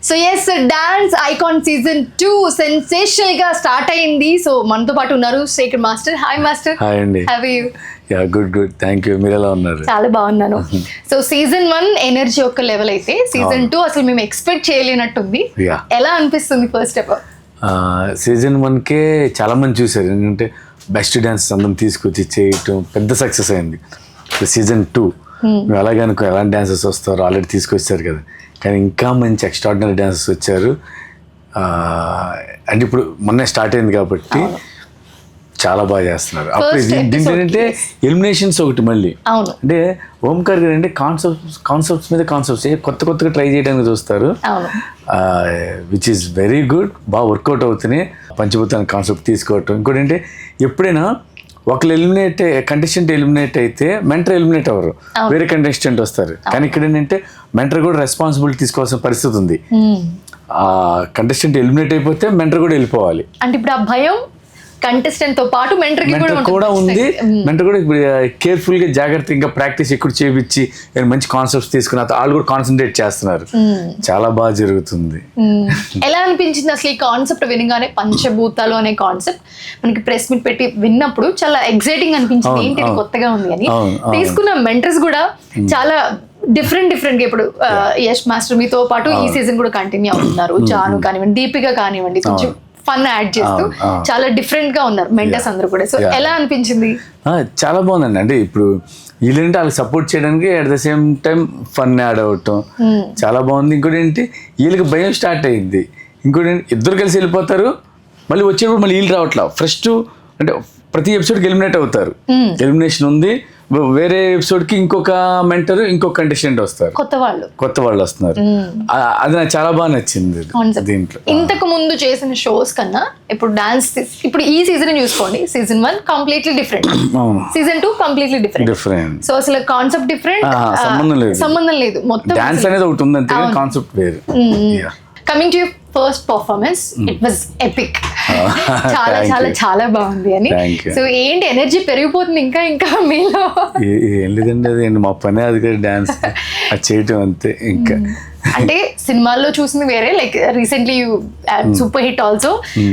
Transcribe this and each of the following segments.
So yes, dance icon season 2 sensational గా start అయింది. So మనతో పాటు ఉన్నారు Shekhar master. Hi master. Hi అండి. How are you? Yeah good thank you. మీరు ఎలా ఉన్నారు? చాలా బాగున్నాను. సో సీజన్ 1 ఎనర్జీ ఒక లెవెల్ అయితే సీజన్ 2 అసలు మేము ఎక్స్పెక్ట్ చేయలేనట్టుంది. ఎలా అనిపిస్తుంది ఫస్ట్ ఆఫ్ ఆల్? సీజన్ 1కే చాలా మంది చూసారు, ఎందుకంటే బెస్ట్ డాన్స్ అందరం తీసుకొచ్చి చేయటం పెద్ద సక్సెస్ అయింది. సీజన్ 2 మేము అలాగే అనుకో ఎలాంటి డాన్సర్స్ వస్తారో ఆల్రెడీ తీసుకొచ్చారు కదా, కానీ ఇంకా మంచి ఎక్స్ట్రాడినరీ డాన్సర్స్ వచ్చారు. అంటే ఇప్పుడు మొన్నే స్టార్ట్ అయింది కాబట్టి చాలా బాగా చేస్తున్నారు. అప్పుడు ఏంటంటే ఎలిమినేషన్స్ ఒకటి మళ్ళీ అంటే ఓంకార్ గారు అంటే కాన్సెప్ట్స్ మీద కాన్సెప్ట్స్ కొత్తగా ట్రై చేయడానికి చూస్తారు, విచ్ ఈస్ వెరీ గుడ్. బాగా వర్కౌట్ అవుతున్నాయి. పంచభూతాన్ని కాన్సెప్ట్ తీసుకోవటం. ఇంకోటి అంటే ఎప్పుడైనా ఒకళ్ళు కంటెస్టెంట్ ఎలిమినేట్ అయితే మెంటర్ ఎలిమినేట్ అవ్వరు, వేరే కంటెస్టెంట్ వస్తారు. కానీ ఇక్కడ ఏంటంటే మెంటర్ కూడా రెస్పాన్సిబిలిటీ తీసుకోవాల్సిన పరిస్థితి ఉంది. ఆ కంటెస్టెంట్ ఎలిమినేట్ అయిపోతే మెంటర్ కూడా వెళ్ళిపోవాలి. అంటే ఇప్పుడు ఆ భయం కంటెస్టెంట్ తో పాటు మెంటర్ కూడా ఉంది. మెంటర్ కూడా కేర్ఫుల్ గా జాగ్రత్తగా ప్రాక్టీస్ ఎక్కువ చేయించి మంచి కాన్సెప్ట్స్ తీసుకున్న వాళ్ళు కూడా కాన్సన్ట్రేట్ చేస్తున్నారు. చాలా బాగా జరుగుతుంది. ఎలా అనిపించింది అసలు ఈ కాన్సెప్ట్ వినగానే? పంచభూతాలు అనే కాన్సెప్ట్ మనకి ప్రెస్ మీట్ పెట్టి విన్నప్పుడు చాలా ఎక్సైటింగ్ అనిపించింది. ఏంటి కొత్తగా ఉంది అని. తీసుకున్న మెంటర్స్ కూడా చాలా డిఫరెంట్ గా ఇప్పుడు యష్ మాస్టర్ మీతో పాటు ఈ సీజన్ కూడా కంటిన్యూ అవుతున్నారు. జాను కానివ్వండి, దీపిక కానివ్వండి, కొంచెం ఫన్ యాడ్ చేస్తూ చాలా డిఫరెంట్ గా ఉన్నారు మెంటర్స్ అందరూ కూడా. సో ఎలా అనిపించింది? చాలా బాగుందండి. అంటే ఇప్పుడు వీళ్ళంటే వాళ్ళకి సపోర్ట్ చేయడానికి at the same time fun add అవటం చాలా బాగుంది. ఇంకోటి ఏంటి, వీళ్ళకి భయం స్టార్ట్ అయ్యింది. ఇంకోటి ఏంటి, ఇద్దరు కలిసి వెళ్ళిపోతారు, మళ్ళీ వచ్చేటప్పుడు మళ్ళీ వీళ్ళు రావట్లా. ఫస్ట్ అంటే ప్రతి ఎపిసోడ్కి ఎలిమినేట్ అవుతారు. ఎలిమినేషన్ ఉంది. వేరే ఎపిసోడ్ కి ఇంకొక మెంటర్ ఇంకొక కంటెస్టెంట్ వస్తారు, కొత్త వాళ్ళు వస్తున్నారు. అది నాకు చాలా బాగా నచ్చింది దీంట్లో. ఇంతకు ముందు చేసిన షోస్ కన్నా ఇప్పుడు డాన్స్ ఇప్పుడు ఈ సీజన్ చూసుకోండి, season 1 completely different, season 2 completely different. So అసలు కాన్సెప్ట్ డిఫరెంట్, సంబంధం లేదు. మొత్తం డాన్స్ అనేది ఒకటి ఉంది అంతే, కాన్సెప్ట్ వేరు. Coming to your first performance, it was epic. చాలా చాలా చాలా బాగుంది అని. సో ఏంటి ఎనర్జీ పెరిగిపోతుంది ఇంకా మీలో? ఏం లేదండి, అది మా పనే అది, డాన్స్ అది చేయటం అంతే. ఇంకా అంటే సినిమాల్లో చూసింది వేరే, like recently super hit also.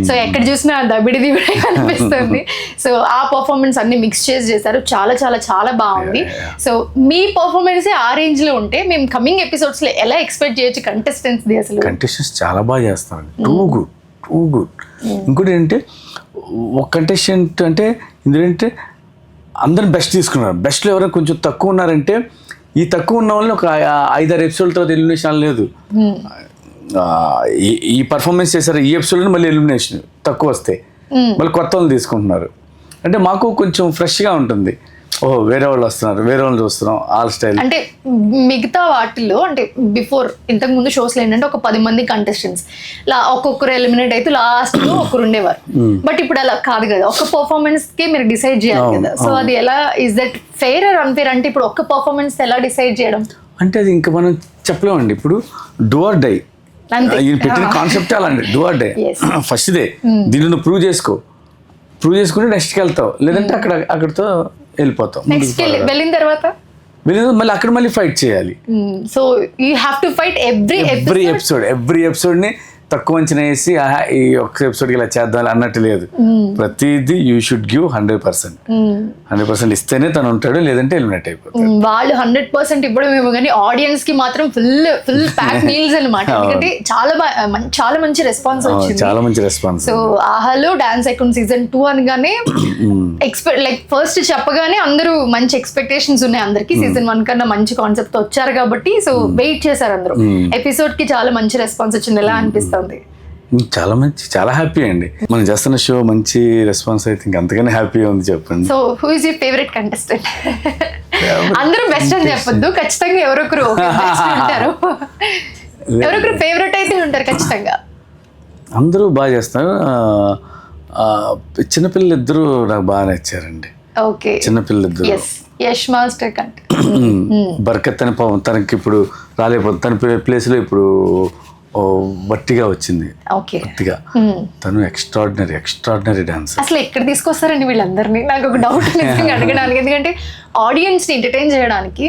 So ఎక్కడ చూసినా దబిడి అనిపిస్తుంది. సో ఆ పర్ఫార్మెన్స్ అన్ని మిక్స్ చేశారు. చాలా చాలా చాలా బాగుంది. సో మీ పర్ఫార్మెన్స్ ఆ రేంజ్ లో ఉంటే మేము కమింగ్ ఎపిసోడ్స్ లో ఎలా ఎక్స్పెక్ట్ చేయొచ్చు కంటెస్టెంట్స్? అసలు కంటెస్టెంట్స్ చాలా బాగా చేస్తారు, టూ గుడ్. ఇంకోటి ఏంటంటే ఒక కంటెస్టెంట్ అంటే ఇందులో ఏంటంటే అందరిని బెస్ట్ తీసుకున్నారు. బెస్ట్లో ఎవరైనా కొంచెం తక్కువ ఉన్నారంటే ఈ తక్కువ ఉన్న వాళ్ళని ఒక 5-6 ఎపిసోడ్ తర్వాత ఎలిమినేషన్ లేదు. ఈ పర్ఫార్మెన్స్ చేశారు, ఈ ఎపిసోడ్లో మళ్ళీ ఎలిమినేషన్ తక్కువ వస్తే మళ్ళీ కొత్త వాళ్ళు తీసుకుంటున్నారు. అంటే మాకు కొంచెం ఫ్రెష్గా ఉంటుంది. ఓహో వేరే వాళ్ళు వస్తున్నారు, వేరే వాళ్ళు చూస్తున్నాం, ఆల్ స్టైల్. అంటే మిగతా వాటిల్లో అంటే బిఫోర్ ఇంతకు ముందు షోస్లో ఏంటంటే ఒక 10 మంది కంటెస్టెంట్స్ ఒక్కొక్కరు ఎలిమినేట్ అయితే లాస్ట్ లో ఒకరు ఉండేవారు. బట్ ఇప్పుడు అలా కాదు కదా, ఒక పర్ఫార్మెన్స్ కి మీరు డిసైడ్ చేయాలి కదా. సో అది ఎలా, is that fair or unfair? అంటే ఇప్పుడు ఒక్క పర్ఫార్మెన్స్ ఎలా డిసైడ్ చేయడం అంటే అది ఇంకా మనం చెప్పలేమండి. ఇప్పుడు డూ ఆర్ డై పెట్టిన కాన్సెప్ట్ అలాంటి do or die. First they దీన్ని నువ్వు ప్రూవ్ చేసుకుంటే నెక్స్ట్కి వెళ్తావు, లేదంటే అక్కడితో వెళ్ళిపోతాం. వెళ్ళిన తర్వాత మళ్ళీ అక్కడ మళ్ళీ ఫైట్ చేయాలి. So you have to fight every episode ని తక్కువ అంచనా వేసి ఈ ఒక్క ఎపిసోడ్కి ఇలా చేద్దాం అన్నట్టు లేదు. ప్రతిదీ యూ షుడ్ గివ్ 100% ఇస్తేనే తను ఉంటాడు, లేదంటే ఎలిమినేట్ అయిపోతాడు. వాళ్ళు 100% ఇవ్వడం ఏమో కానీ ఆడియన్స్ కి మాత్రం ఫుల్ ప్యాక్ మీల్స్ అనమాట. ఎందుకంటే చాలా మంచి రెస్పాన్స్ వచ్చింది. చాలా మంచి రెస్పాన్స్. సో ఆహాలో డాన్స్ ఐకాన్ సీజన్ 2 అనగానే లైక్ ఫస్ట్ చెప్పగానే అందరూ మంచి ఎక్స్పెక్టేషన్స్ ఉన్నాయి అందరికి. సీజన్ 1 కన్నా మంచి కాన్సెప్ట్ వచ్చారు కాబట్టి సో వెయిట్ చేశారు అందరూ. ఎపిసోడ్ కి చాలా మంచి రెస్పాన్స్ వచ్చింది. ఎలా అనిపిస్తుంది? చాలా హ్యాపీ అండి. మనం చేస్తున్న షో మంచి రెస్పాన్స్ అయితే ఇంకంతగానే హ్యాపీగా ఉంది. చెప్పండి. So who is your favourite contestant? అందరూ బెస్ట్ అని చెప్పొద్దు, ఖచ్చితంగా ఎవరొకరు ఉంటారు, ఎవరొకరు ఫేవరెట్ అయితే ఉంటారు ఖచ్చితంగా. అందరూ బాగా చేస్తారు. చిన్నపిల్లలు ఇద్దరు నాకు బాగా నచ్చారండి. ఓకే, చిన్నపిల్లలు ఇద్దరు. యష్ మాస్టర్ కంటే బర్కత్ అని తనకి ఇప్పుడు రాలేకపోతుంది. తన ప్లేస్లో ఇప్పుడు బట్టిగా వచ్చింది. ఓకే. బట్టిగా తను ఎక్స్ట్రాడినరీ డాన్సర్. అసలు ఎక్కడ తీసుకొస్తారండి వీళ్ళందరినీ? నాకు ఒక డౌట్ నిజంగా అడగడానికి. ఎందుకంటే ఆడియన్స్ ని ఎంటర్టైన్ చేయడానికి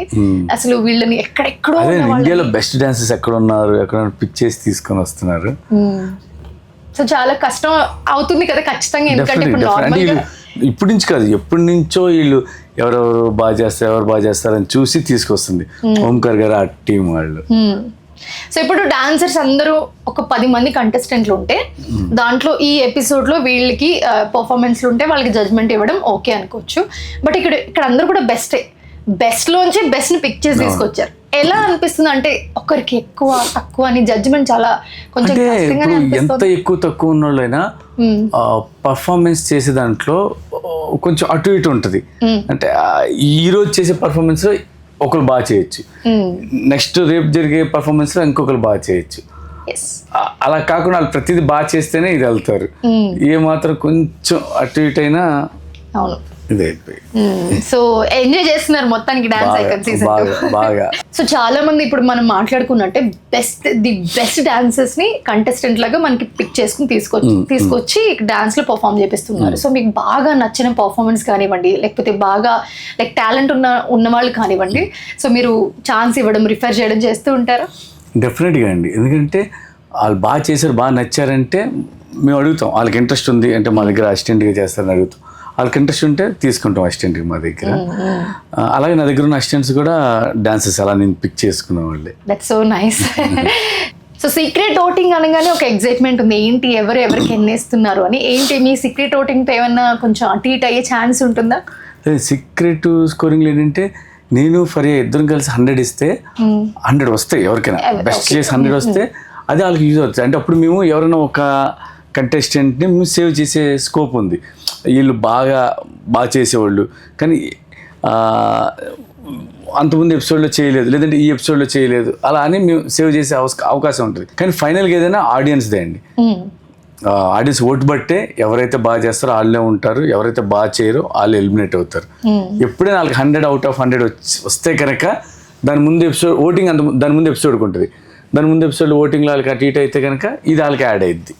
అసలు వీళ్ళని ఎక్కడెక్కడో ఇండియాలో బెస్ట్ డాన్సర్స్ ఎక్కడ ఉన్నారు, ఎక్కడ పిక్ చేసి తీసుకొని వస్తున్నారు. సో చాలా కష్టం అవుతుంది కదా ఖచ్చితంగా. ఎందుకంటే ఇప్పుడు నార్మల్ గా ఇప్పటి నుంచి కాదు, ఎప్పటి నుంచో వీళ్ళు ఎవరెవరు బాగా చేస్తారని చూసి తీసుకొస్తుంది ఓంకార్ గారు ఆ టీం వాళ్ళు. సో ఇప్పుడు డాన్సర్స్ అందరూ ఒక 10 మంది కంటెస్టెంట్లు ఉంటే దాంట్లో ఈ ఎపిసోడ్ లో వీళ్ళకి పర్ఫార్మెన్స్లు ఉంటే వాళ్ళకి జడ్జ్మెంట్ ఇవ్వడం ఓకే అనుకోవచ్చు. బట్ ఇక్కడ అందరూ కూడా బెస్ట్ లోంచి బెస్ట్ ని పిక్ చేసి తీసుకొచ్చారు. ఎలా అనిపిస్తుంది అంటే ఒకరికి ఎక్కువ తక్కువ అని జడ్జిమెంట్ చాలా కొంచెం కష్టంగానే అనిపిస్తుంది. ఎంత ఎక్కువ తక్కువ ఉన్న వాళ్ళైనా పర్ఫార్మెన్స్ చేసే దాంట్లో కొంచెం అటు ఇటు ఉంటుంది. అంటే ఈ రోజు చేసే పర్ఫార్మెన్స్ లో ఒకరు బాగా చేయొచ్చు, నెక్స్ట్ రేపు జరిగే పర్ఫార్మెన్స్ లో ఇంకొకరు బాగా చేయొచ్చు. అలా కాకుండా వాళ్ళు ప్రతిదీ బాగా చేస్తేనే ఇది వెళ్తారు. ఏ మాత్రం కొంచెం అటు ఇటు అయినా అవును ఇది అయిపోయి. సో ఎంజాయ్ చేస్తున్నారు మొత్తానికి డాన్స్ ఐకాన్ సీజన్ 2 బాగా. సో చాలా మంది ఇప్పుడు మనం మాట్లాడుకున్నట్టే ది బెస్ట్ డాన్సర్స్ ని కంటెస్టెంట్ లాగా మనకి పిక్ చేసుకుని తీసుకొచ్చి డాన్స్ లో పర్ఫామ్ చేపిస్తున్నారు. సో మీకు బాగా నచ్చిన పర్ఫార్మెన్స్ కానివ్వండి, లేకపోతే బాగా లైక్ టాలెంట్ ఉన్న వాళ్ళు కానివ్వండి, సో మీరు ఛాన్స్ ఇవ్వడం రిఫర్ చేయడం చేస్తూ ఉంటారా? డెఫినెట్గా అండి. ఎందుకంటే వాళ్ళు బాగా చేశారు, బాగా నచ్చారంటే మేము అడుగుతాం. వాళ్ళకి ఇంట్రెస్ట్ ఉంది అంటే మా దగ్గర అసిస్టెంట్గా చేస్తారని అడుగుతాం. వాళ్ళకి ఇంట్రెస్ట్ ఉంటే తీసుకుంటాం అసిస్టెంట్కి మా దగ్గర. అలాగే నా దగ్గర ఉన్న అసిస్టెంట్స్ కూడా డాన్సెస్ అలా నేను పిక్ చేసుకునే వాళ్ళే. That's so nice. So secret voting అనగానే ఒక ఎక్సైట్మెంట్ ఉంది, ఏంటి ఎవరికి ఎన్నేస్తున్నారు అని. ఏంటి మీ సీక్రెట్ ఓటింగ్తో ఏమన్నా కొంచెం అటు ఇటు అయ్యే ఛాన్స్ ఉంటుందా? సీక్రెట్ స్కోరింగ్ ఏంటంటే నేను ఫరియా ఇద్దరం కలిసి 100 ఇస్తే 100 వస్తాయి ఎవరికైనా. బెస్ట్ చేసి 100 వస్తే అది వాళ్ళకి యూజ్ అవుతుంది. అంటే అప్పుడు మేము ఎవరైనా ఒక కంటెస్టెంట్ని మేము సేవ్ చేసే స్కోప్ ఉంది. వీళ్ళు బాగా చేసేవాళ్ళు కానీ అంతకుముందు ఎపిసోడ్లో చేయలేదు, లేదంటే ఈ ఎపిసోడ్లో చేయలేదు, అలా అని మేము సేవ్ చేసే అవకాశం ఉంటుంది. కానీ ఫైనల్గా ఏదైనా ఆడియన్స్దే అండి. ఆడియన్స్ ఓటు బట్టే ఎవరైతే బాగా చేస్తారో వాళ్ళే ఉంటారు, ఎవరైతే బాగా చేయరో వాళ్ళు ఎలిమినేట్ అవుతారు. ఎప్పుడైనా వాళ్ళకి 100 out of 100 వస్తే కనుక దాని ముందు ఎపిసోడ్ ఓటింగ్ దాని ముందు ఎపిసోడ్కి ఉంటుంది. దాని ముందు ఎపిసోడ్ ఓటింగ్లో వాళ్ళకి అటు ఇటు అయితే కనుక ఇది వాళ్ళకి యాడ్ అయ్యిద్ది.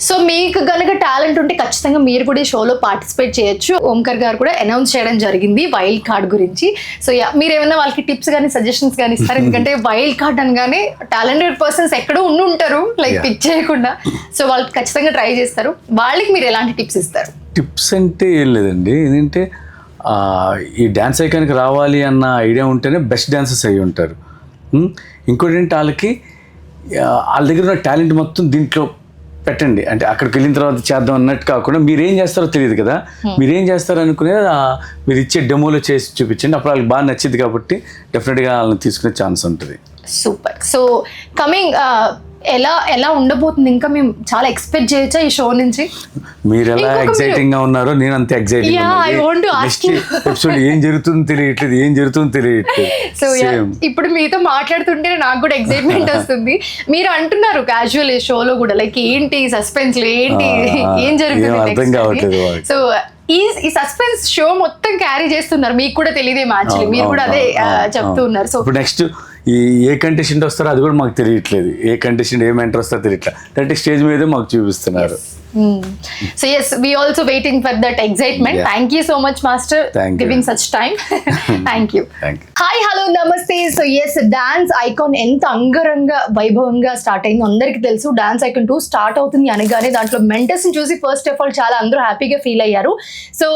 సో మీకు కనుక టాలెంట్ ఉంటే ఖచ్చితంగా మీరు కూడా ఈ షోలో పార్టిసిపేట్ చేయొచ్చు. ఓంకార్ గారు కూడా అనౌన్స్ చేయడం జరిగింది వైల్డ్ కార్డ్ గురించి. సో మీరు ఏమైనా వాళ్ళకి టిప్స్ కానీ సజెషన్స్ కానీ ఇస్తారు? ఎందుకంటే వైల్డ్ కార్డ్ అనగానే టాలెంటెడ్ పర్సన్స్ ఎక్కడో ఉంటారు లైక్ పిక్ చేయకుండా. సో వాళ్ళు ఖచ్చితంగా ట్రై చేస్తారు. వాళ్ళకి మీరు ఎలాంటి టిప్స్ ఇస్తారు? టిప్స్ అంటే ఏం లేదండి. ఏంటంటే ఈ డ్యాన్స్ ఐకాన్కి రావాలి అన్న ఐడియా ఉంటేనే బెస్ట్ డాన్సర్స్ అయ్యి ఉంటారు. ఇంకోటి ఏంటి, వాళ్ళ దగ్గర ఉన్న టాలెంట్ మొత్తం దీంట్లో పెట్టండి. అంటే అక్కడికి వెళ్ళిన తర్వాత చేద్దాం అన్నట్టు కాకుండా మీరేం చేస్తారో తెలియదు కదా, మీరేం చేస్తారో అనుకునే మీరు ఇచ్చే డెమోలో చేసి చూపించండి. అప్పుడు వాళ్ళకి బాగా నచ్చింది కాబట్టి డెఫినెట్గా వాళ్ళని తీసుకునే ఛాన్స్ ఉంటుంది. సూపర్. సో కమింగ్ ఎలా ఉండబోతుంది? ఇంకా మేము చాలా ఎక్స్పెక్ట్ చేయొచ్చా ఈ షో నుంచి? మీరు ఎలా ఎక్సైటింగ్ గా ఉన్నారో నేను అంతే ఎక్సైటింగ్. ఎపిసోడ్ ఏం జరుగుతుందో తెలియట్లేదు. సో ఇప్పుడు మీతో మాట్లాడుతుంటే నాకు కూడా ఎక్సైట్మెంట్ వస్తుంది. మీరు అంటున్నారు క్యాజువల్ ఈ షోలో కూడా లైక్ ఏంటి సస్పెన్స్, ఏంటి ఏం జరుగుతుంది. సో ఈ సస్పెన్స్ షో మొత్తం క్యారీ చేస్తున్నారు, మీకు కూడా తెలియదే మ్యాచ్, మీరు కూడా అదే చెప్తూ ఉన్నారు. సో నెక్స్ట్ ఏ కంటెస్టెంట్ వస్తారో అది కూడా మాకు తెలియట్లేదు. ఏ కంటెస్టెంట్ ఏ మెంటర్ వస్తారో తెలియట్లేదు. అంటే స్టేజ్ మీదే మాకు చూపిస్తున్నారు. So yes, we also waiting for that excitement. Yeah. Thank you so much, Master, giving such time. Thank you. Hi, hello, namaste. So yes, dance icon ఎంత అంగరంగ వైభవంగా స్టార్ట్ అయింది అందరికి తెలుసు. డాన్స్ ఐకాన్ 2 స్టార్ట్ అవుతుంది అనగానే దాంట్లో మెంటర్స్ ని చూసి ఫస్ట్ ఆఫ్ ఆల్ చాలా అందరూ హ్యాపీగా ఫీల్ అయ్యారు. సో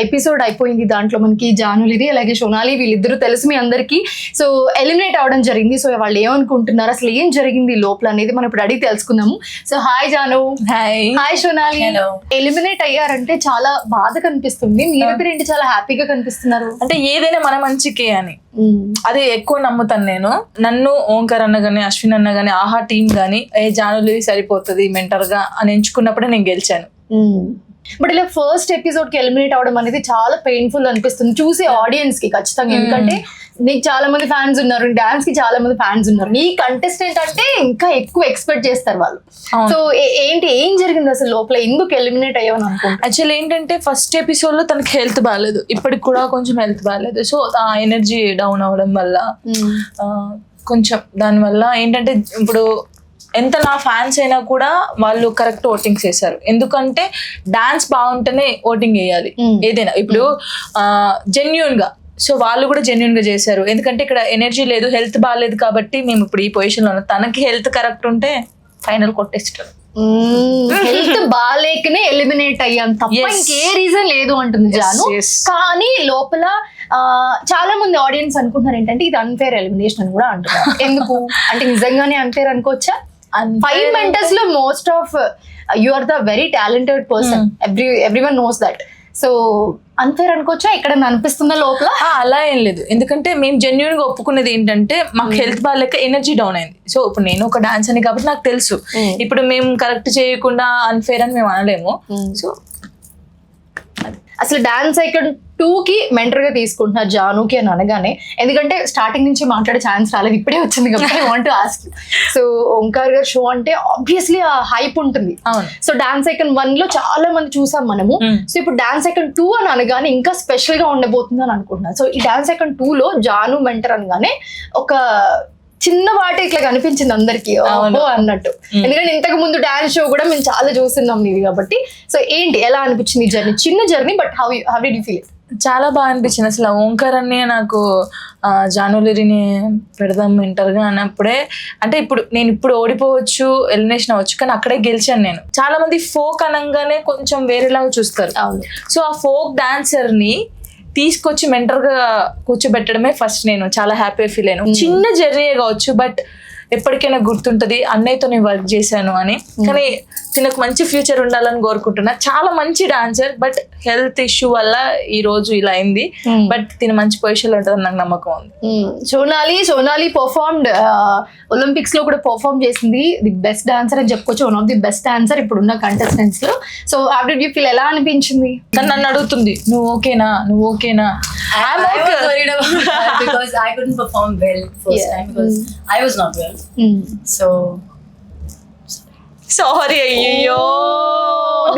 ఎపిసోడ్ అయిపోయింది. దాంట్లో మనకి జానులిది అలాగే సోనాలి వీళ్ళిద్దరూ తెలుసు మీ అందరికి. సో ఎలిమినేట్ అవడం జరిగింది. సో వాళ్ళు ఏమనుకుంటున్నారు, అసలు ఏం జరిగింది లోపల అనేది మనం ఇప్పుడు అడిగి తెలుసుకుందాము. So hi Janu. Hi Sonali. Eliminate అయ్యారంటే చాలా బాధ కనిపిస్తుంది, మీరేంటి చాలా హ్యాపీగా కనిపిస్తున్నారు? అంటే ఏదైనా మన మంచికే అని అది ఎక్కువ నమ్ముతాను నేను. నన్ను ఓంకార్ అన్న గానీ అశ్విన్ అన్న గానీ ఆహా టీం గానీ జానులి సరిపోతుంది మెంటర్ గా అని ఎంచుకున్నప్పుడే నేను గెలిచాను. బట్ ఇలా ఫస్ట్ ఎపిసోడ్ కి ఎలిమినేట్ అవడం అనేది చాలా పెయిన్ఫుల్ అనిపిస్తుంది చూసే ఆడియన్స్ కి ఖచ్చితంగా. ఎందుకంటే నీకు చాలా మంది ఫ్యాన్స్ ఉన్నారు, డాన్స్ కి చాలా మంది ఫ్యాన్స్ ఉన్నారు, నీ కంటెస్టెంట్ అంటే ఇంకా ఎక్కువ ఎక్స్పెక్ట్ చేస్తారు వాళ్ళు. సో ఏం జరిగింది అసలు లోపల, ఎందుకు ఎలిమినేట్ అయ్యావని అనుకుంటా? యాక్చువల్లీ ఏంటంటే ఫస్ట్ ఎపిసోడ్ లో తనకి హెల్త్ బాగాలేదు, ఇప్పటికి కూడా కొంచెం హెల్త్ బాగాలేదు. సో ఆ ఎనర్జీ డౌన్ అవడం వల్ల కొంచెం దానివల్ల ఏంటంటే ఇప్పుడు ఎంత నా ఫ్యాన్స్ అయినా కూడా వాళ్ళు కరెక్ట్ ఓటింగ్స్ చేశారు. ఎందుకంటే డాన్స్ బాగుంటేనే ఓటింగ్ వేయాలి ఏదైనా. ఇప్పుడు జెన్యున్ గా, సో వాళ్ళు కూడా జెన్యున్ గా చేశారు. ఎందుకంటే ఇక్కడ ఎనర్జీ లేదు, హెల్త్ బాగాలేదు కాబట్టి మేము ఇప్పుడు ఈ పొజిషన్ లో ఉన్నాం. తనకి హెల్త్ కరెక్ట్ ఉంటే ఫైనల్ కొట్టేస్తాడు. హెల్త్ బాగాలేకనే ఎలిమినేట్ అయ్యాం తప్ప Yes. ఇంకే రీజన్ లేదు అంటుంది జాను. yes. కానీ లోపల చాలా మంది ఆడియన్స్ అనుకుంటున్నారు ఏంటంటే ఇది అన్ఫేర్ ఎలిమినేషన్ అని కూడా అంటున్నారు. ఎందుకు అంటే నిజంగానే అన్ఫేర్ అనుకోవచ్చా? 5 మెంటర్స్ లో most of you are the very talented person, everyone knows that. So unfair అనుకోవచ్చా? ఇక్కడ అనిపిస్తుందా లోపల? అలా ఏం లేదు. ఎందుకంటే మేము జెన్యున్ గా ఒప్పుకునేది ఏంటంటే మాకు హెల్త్ బాగాలేక ఎనర్జీ డౌన్ అయింది. సో ఇప్పుడు నేను ఒక డాన్స్ అని కాబట్టి నాకు తెలుసు. ఇప్పుడు మేము కరెక్ట్ చేయకుండా అన్ఫేర్ అని మేము అనలేము. సో అసలు డాన్స్ ఐకాన్ 2 కి మెంటర్ గా తీసుకుంటున్నారు జానుకి అని అనగానే, ఎందుకంటే స్టార్టింగ్ నుంచి మాట్లాడే ఛాన్స్ రాలేదు, ఇప్పుడే వచ్చింది కాబట్టి I want to ask. So Omkar గారు షో అంటే ఆబ్వియస్లీ ఆ హైప్ ఉంటుంది. అవును. సో డాన్స్ ఐకాన్ 1 లో చాలా మంది చూసాం మనము. సో ఇప్పుడు డాన్స్ ఐకాన్ 2 అని అనగానే ఇంకా స్పెషల్ గా ఉండబోతుంది అని అనుకుంటున్నాను. సో ఈ డాన్స్ ఐకాన్ 2 లో జాను మెంటర్ అనగానే ఒక చిన్న వాటి ఇట్లా కనిపించింది అందరికి అన్నట్టు. ఎందుకంటే ఇంతకు ముందు డాన్స్ షో కూడా మేము చాలా చూస్తున్నాం ఇది కాబట్టి. సో ఏంటి, ఎలా అనిపించింది జర్నీ? చిన్న journey, but how did you feel? చాలా బాగా అనిపించింది. అసలు ఓంకార్ అన్నయ్య నాకు జానులరిని పెడదాం మెంటర్గా అన్నప్పుడే, అంటే నేను ఇప్పుడు ఓడిపోవచ్చు, ఎలిమినేషన్ అవ్వచ్చు, కానీ అక్కడే గెలిచాను నేను. చాలా మంది ఫోక్ అనగానే కొంచెం వేరేలాగా చూస్తారు. అవును. సో ఆ ఫోక్ డాన్సర్ ని తీసుకొచ్చి మెంటర్ గా కూర్చోబెట్టడమే ఫస్ట్ నేను చాలా హ్యాపీ ఫీల్ అయ్యాను. చిన్న జర్నీ కావచ్చు, బట్ ఎప్పటికైనా గుర్తుంటది అన్నయ్యతో నేను వర్క్ చేశాను అని. కానీ తినకు మంచి ఫ్యూచర్ ఉండాలని కోరుకుంటున్నా. చాలా మంచి డాన్సర్, బట్ హెల్త్ ఇష్యూ వల్ల ఈ రోజు ఇలా అయింది. బట్ తిన మంచి పొజిషన్ లో ఉంటుందని నాకు నమ్మకం ఉంది. సోనాలి పర్ఫార్మ్డ్ ఒలింపిక్స్ లో కూడా పర్ఫార్మ్ చేసింది. ది బెస్ట్ డాన్సర్ అని చెప్పుకోవచ్చు, one of the best dancer ఇప్పుడున్న కంటెస్టెంట్స్ లో. So how did you feel? ఎలా అనిపించింది? కానీ నన్ను అడుగుతుంది, నువ్వు ఓకేనా? I was worried about that because I couldn't perform well first time because I was not well. So sorry. అయ్యో,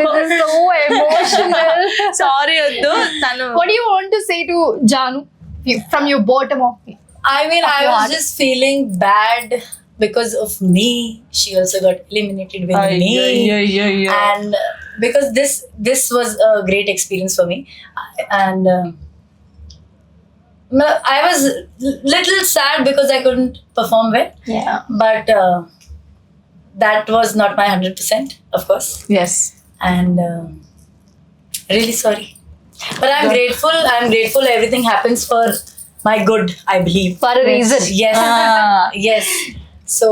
This is so emotional. Sorry వద్దు. తను What do you want to say to Janu from your bottom of it? I mean, I was heart. just feeling bad because of me. She also got eliminated with me, and because this was a great experience for me, and I was little sad because I couldn't perform well. Yeah. But that was not my 100%, of course. yes. And really sorry, but I'm grateful everything happens for my good, I believe. For a reason. Yes. Yes. So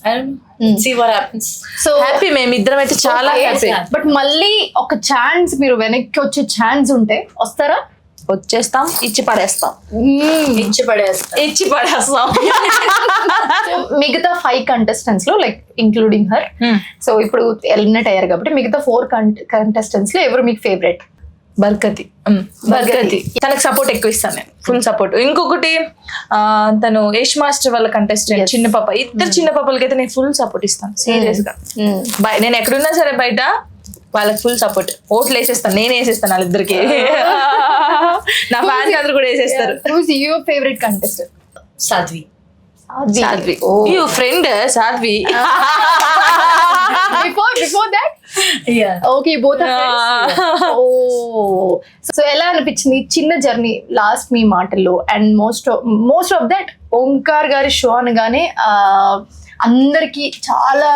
I don't know. See what happens. So happy, మేమిద్దరం అయితే చాలా happy. But మళ్ళీ ఒక chance, మీరు వెనక్కి వచ్చే chance ఉంటే వస్తారా? వచ్చేస్తాం, ఇచ్చి పడేస్తాం. ఇచ్చి పడేస్తా. So, మిగతా 5 కంటెస్టెంట్స్ లో లైక్ ఇంక్లూడింగ్ హర్, సో ఇప్పుడు ఎలిమినేట్ అయ్యారు కాబట్టి మిగతా 4 కంటెస్టెంట్స్ లో ఎవరు మీకు ఫేవరెట్? బర్కతి. తనకు సపోర్ట్ ఎక్కువ ఇస్తాను నేను, ఫుల్ సపోర్ట్. ఇంకొకటి తను యష్ మాస్టర్ వాళ్ళ కంటెస్టెంట్ చిన్న పాప, ఇద్దరు చిన్న పాపలకైతే నేను ఫుల్ సపోర్ట్ ఇస్తాను సీరియస్ గా. నేను ఎక్కడున్నా సరే బయట వాళ్ళకి ఫుల్ సపోర్ట్. ఓట్లు వేసేస్తాను, నేను వేసేస్తాను వాళ్ళిద్దరికి. నా ఫ్యాన్స్ అందరు కూడా వేసేస్తారు. Who's your favorite contestant? Sadhvi. Sadhvi. Oh. You friend Sadhvi. Before that? Yeah. Okay, both are friends. Oh. So ఎలా అనిపించింది చిన్న జర్నీ లాస్ట్ మీ మాటల్లో? And most of that Omkar గారి షో అనగానే అందరికి చాలా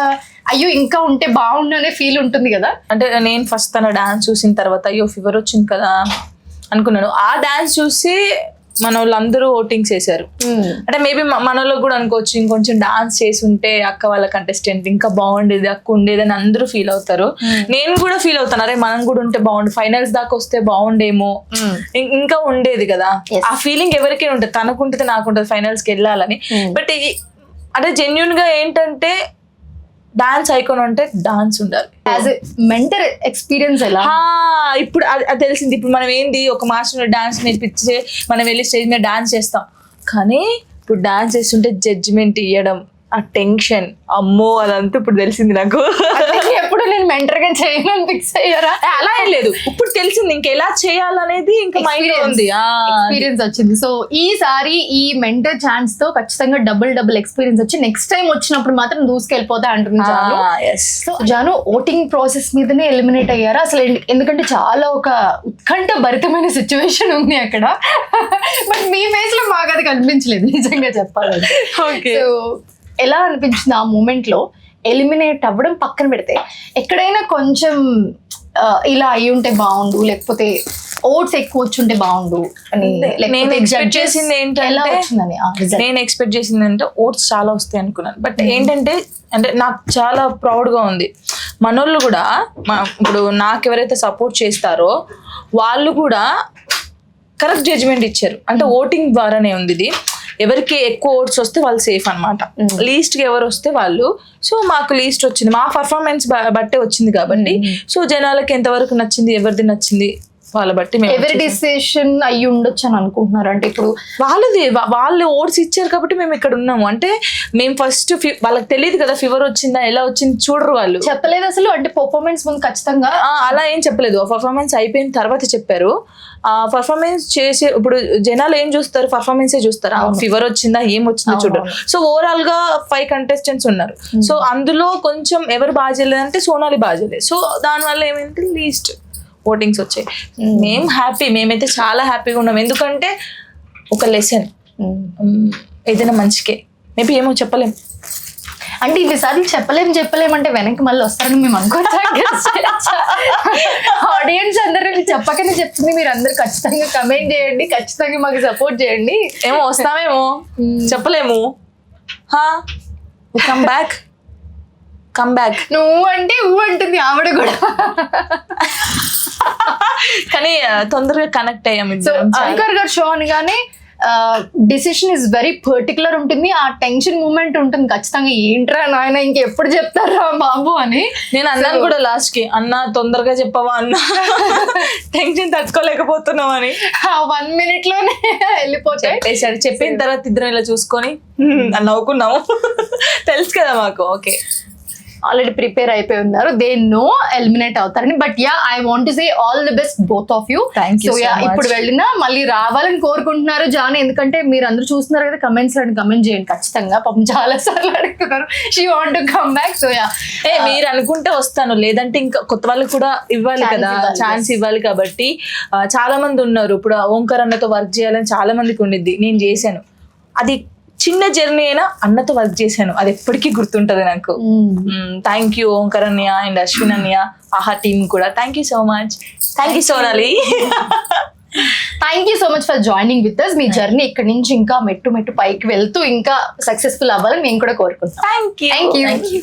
అయ్యో ఇంకా ఉంటే బాగుండు అనే ఫీల్ ఉంటుంది కదా. అంటే నేను ఫస్ట్ తన డాన్స్ చూసిన తర్వాత అయ్యో ఫీవర్ వచ్చింది కదా అనుకున్నాను. ఆ డాన్స్ చూసి మన వాళ్ళందరూ ఓటింగ్స్ చేశారు. అంటే మేబీ మన వాళ్ళకి కూడా అనుకోవచ్చు, ఇంకొంచెం డాన్స్ చేసి ఉంటే అక్క వాళ్ళ కంటెస్టెంట్ ఇంకా బాగుండేది, అక్క ఉండేది అని అందరూ ఫీల్ అవుతారు. నేను కూడా ఫీల్ అవుతాను, అరే మనం కూడా ఉంటే బాగుండు, ఫైనల్స్ దాకా వస్తే బాగుండేమో, ఇంకా ఉండేది కదా. ఆ ఫీలింగ్ ఎవరికైనా ఉంటుంది, తనకుంటుంది నాకుంటుంది ఫైనల్స్కి వెళ్ళాలని. బట్ అంటే జెన్యున్ గా ఏంటంటే డాన్స్ ఐకాన్ అంటే డాన్స్ ఉండాలి. యాజ్ ఎ మెంటర్ ఎక్స్పీరియన్స్ ఎలా? ఇప్పుడు అది తెలిసింది. ఇప్పుడు మనం ఏంది ఒక మాస్టర్ డాన్స్ నేర్పించే మనం వెళ్ళి స్టేజ్ మీద డాన్స్ చేస్తాం, కానీ ఇప్పుడు డాన్స్ చేస్తుంటే జడ్జిమెంట్ ఇవ్వడం, ఆ టెన్షన్, అమ్మో అదంతా ఇప్పుడు తెలిసింది నాకు. ఎప్పుడు తెలిసినప్పుడు నేను మెంటర్ గా చేయను ఫిక్స్ అయ్యారా? అలా ఏం లేదు, ఇప్పుడు తెలిసింది ఇంకా ఎలా చేయాలనేది ఇంకా మైండ్ ఉంది. ఎక్స్పీరియన్స్ వచ్చింది. సో ఈసారి ఈ మెంటర్ ఛాన్స్ తో ఖచ్చితంగా డబుల్ ఎక్స్పీరియన్స్ వచ్చి నెక్స్ట్ టైం వచ్చినప్పుడు మాత్రం దూసుకెళ్ళిపోతా అంటుంది Janu. So Janu voting process మీదనే ఎలిమినేట్ అయ్యారా అసలు? ఎందుకంటే చాలా ఒక ఉత్కంఠ భరితమైన సిచ్యువేషన్ ఉంది అక్కడ. బట్ మీ ఫేస్ లో మాకు అది కనిపించలేదు నిజంగా చెప్పాలంటే. సో ఎలా అనిపించింది ఆ మూమెంట్ లో ఎలిమినేట్ అవ్వడం పక్కన పెడితే? ఎక్కడైనా కొంచెం ఇలా అయి ఉంటే బాగుండు, లేకపోతే ఓట్స్ ఎక్కువ వచ్చుంటే బాగుండు అని నేను ఎక్స్పెక్ట్ చేసింది ఎలా ఏంటంటే వచ్చిందని? నేను ఎక్స్పెక్ట్ చేసింది అంటే ఓట్స్ చాలా వస్తాయి అనుకున్నాను. బట్ ఏంటంటే అంటే నాకు చాలా ప్రౌడ్గా ఉంది, మనోళ్ళు కూడా ఇప్పుడు నాకు ఎవరైతే సపోర్ట్ చేస్తారో వాళ్ళు కూడా కరెక్ట్ జడ్జ్మెంట్ ఇచ్చారు. అంటే ఓటింగ్ ద్వారానే ఉంది ఇది. ఎవరికి ఎక్కువ ఓట్స్ వస్తే వాళ్ళు సేఫ్ అనమాట, లీస్ట్కి ఎవరు వస్తే వాళ్ళు. సో మాకు లీస్ట్ వచ్చింది, మా పర్ఫార్మెన్స్ బట్టే వచ్చింది కాబట్టి. సో జనాలకి ఎంతవరకు నచ్చింది, ఎవరిది నచ్చింది వాళ్ళ బట్టి ఎవరి డిసిషన్ అయ్యి ఉండొచ్చు అని అనుకుంటున్నారు? అంటే ఇప్పుడు వాళ్ళు ఓట్స్ ఇచ్చారు కాబట్టి మేము ఇక్కడ ఉన్నాము. అంటే మేము ఫస్ట్ వాళ్ళకి తెలియదు కదా ఫీవర్ వచ్చిందా ఎలా వచ్చింది చూడరు, వాళ్ళు చెప్పలేదు అసలు. అంటే పర్ఫార్మెన్స్ ముందు ఖచ్చితంగా అలా ఏం చెప్పలేదు, పర్ఫార్మెన్స్ అయిపోయిన తర్వాత చెప్పారు. ఆ పర్ఫార్మెన్స్ చేసే ఇప్పుడు జనాలు ఏం చూస్తారు, పర్ఫార్మెన్సే చూస్తారు, ఫీవర్ వచ్చిందా ఏం వచ్చిందో చూడరు. సో ఓవరాల్ గా 5 contestants ఉన్నారు. సో అందులో కొంచెం ఎవరు బాగా చేయలేదంటే సోనాలి బాగా చేయలేదు. సో దానివల్ల ఏమైంది లీస్ట్ ఓటింగ్స్ వచ్చాయి. మేమైతే చాలా హ్యాపీగా ఉన్నాం, ఎందుకంటే ఒక లెసన్ ఏదైనా మంచికే. మేబీ ఏమో చెప్పలేం, అంటే ఇన్నిసార్లు చెప్పలేమంటే వెనక్కి మళ్ళీ వస్తారని మేము అనుకోవచ్చా? ఆడియన్స్ అందరూ చెప్పకనే చెప్తుంది, మీరు అందరు ఖచ్చితంగా కమెంట్ చేయండి, ఖచ్చితంగా మాకు సపోర్ట్ చేయండి. ఏమో వస్తామేమో చెప్పలేము. కమ్ బ్యాక్ నువ్వు అంటే ఊ అంటుంది ఆవిడ కూడా. కానీ తొందరగా కనెక్ట్ అయ్యాం. అంకర్ గారు షో అనగానే డిసిషన్ ఇస్ వెరీ పర్టికులర్ ఉంటుంది, ఆ టెన్షన్ మూమెంట్ ఉంటుంది ఖచ్చితంగా. ఏంట్రా నాయన ఇంకెప్పుడు చెప్తారా బాబు అని నేను అన్నాను కూడా లాస్ట్ కి, అన్న తొందరగా చెప్పవా అన్న, టెన్షన్ తట్టుకోలేకపోతున్నాం అని. 1 minute లోనే వెళ్ళిపోతాయి. చెప్పిన తర్వాత ఇద్దరం ఇలా చూసుకొని నవ్వుకున్నాము. తెలుసు కదా మాకు. ఓకే, ఆల్రెడీ ప్రిపేర్ అయిపోయి ఉన్నారు, దే నో ఎలిమినేట్ అవుతారని. But yeah, I want to say all the best both of you. So ఇప్పుడు వెళ్ళినా మళ్ళీ రావాలని కోరుకుంటున్నారు జాను, ఎందుకంటే మీరు అందరూ చూస్తున్నారు కదా కమెంట్స్ లో, కమెంట్ చేయండి ఖచ్చితంగా. పాపం చాలా సార్లు అడుగుతున్నారు she want to come back. So yeah, మీరు అనుకుంటే వస్తాను, లేదంటే ఇంకా కొత్త వాళ్ళకి కూడా ఇవ్వాలి కదా, ఛాన్స్ ఇవ్వాలి. కాబట్టి చాలా మంది ఉన్నారు. ఇప్పుడు ఓంకార్ అన్నతో వర్క్ చేయాలని చాలా మందికి ఉండిద్ది, నేను చేశాను. అది చిన్న జర్నీ అయినా అన్నతో వర్క్ చేశాను, అది ఎప్పటికీ గుర్తుంటది నాకు. థ్యాంక్ యూ ఓంకార్ అన్నయ్య అండ్ అశ్విన్ అన్నయ్య, ఆహా టీమ్ కూడా thank you so much. Thank you Sonali. Thank you so much for joining with us. మీ జర్నీ ఇక్కడ నుంచి ఇంకా మెట్టు పైకి వెళ్తూ ఇంకా సక్సెస్ఫుల్ అవ్వాలని మేము కూడా కోరుకుంటాం. Thank you.